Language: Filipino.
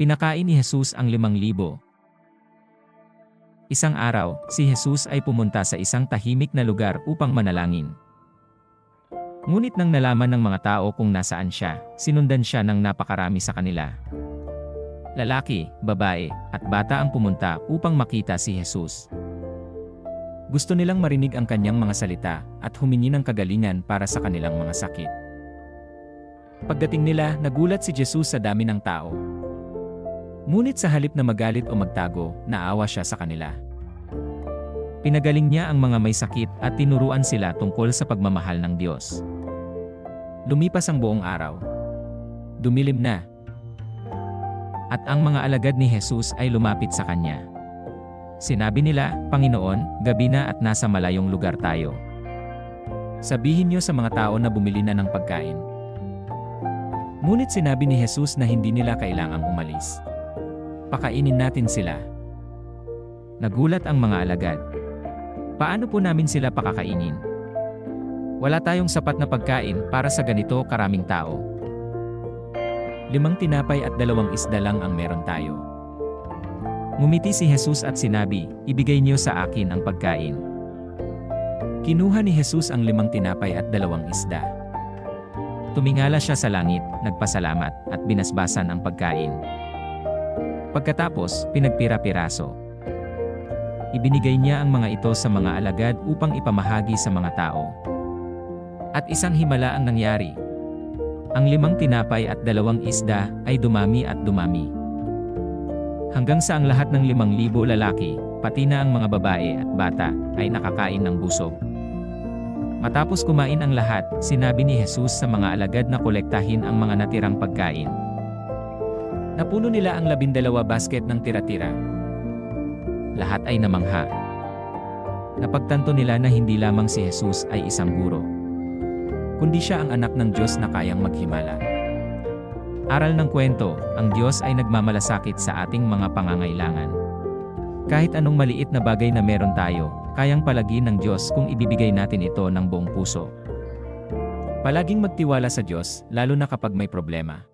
Pinakain ni Jesus ang 5,000. Isang araw, si Jesus ay pumunta sa isang tahimik na lugar upang manalangin. Ngunit nang nalaman ng mga tao kung nasaan siya, sinundan siya ng napakarami sa kanila. Lalaki, babae, at bata ang pumunta upang makita si Jesus. Gusto nilang marinig ang kanyang mga salita at humingi ng kagalingan para sa kanilang mga sakit. Pagdating nila, nagulat si Jesus sa dami ng tao. Ngunit sa halip na magalit o magtago, naawa siya sa kanila. Pinagaling niya ang mga may sakit at tinuruan sila tungkol sa pagmamahal ng Diyos. Lumipas ang buong araw. Dumilim na. At ang mga alagad ni Jesus ay lumapit sa kanya. Sinabi nila, "Panginoon, gabi na at nasa malayong lugar tayo. Sabihin niyo sa mga tao na bumili na ng pagkain." Ngunit sinabi ni Jesus na hindi nila kailangang umalis. "Pakainin natin sila." Nagulat ang mga alagad. "Paano po namin sila pakakainin? Wala tayong sapat na pagkain para sa ganito karaming tao. 5 tinapay at 2 isda lang ang meron tayo." Ngumiti si Jesus at sinabi, "Ibigay niyo sa akin ang pagkain." Kinuha ni Jesus ang 5 tinapay at 2 isda. Tumingala siya sa langit, nagpasalamat, at binasbasan ang pagkain. Pagkatapos, pinagpira-piraso. Ibinigay niya ang mga ito sa mga alagad upang ipamahagi sa mga tao. At isang himala ang nangyari. Ang 5 tinapay at 2 isda ay dumami at dumami. Hanggang sa ang lahat ng 5,000 lalaki, pati na ang mga babae at bata, ay nakakain ng busog. Matapos kumain ang lahat, sinabi ni Jesus sa mga alagad na kolektahin ang mga natirang pagkain. Napuno nila ang 12 basket ng tira-tira. Lahat ay namangha. Napagtanto nila na hindi lamang si Jesus ay isang guro, kundi siya ang anak ng Diyos na kayang maghimala. Aral ng kwento, ang Diyos ay nagmamalasakit sa ating mga pangangailangan. Kahit anong maliit na bagay na meron tayo, kayang palagin ng Diyos kung ibibigay natin ito ng buong puso. Palaging magtiwala sa Diyos, lalo na kapag may problema.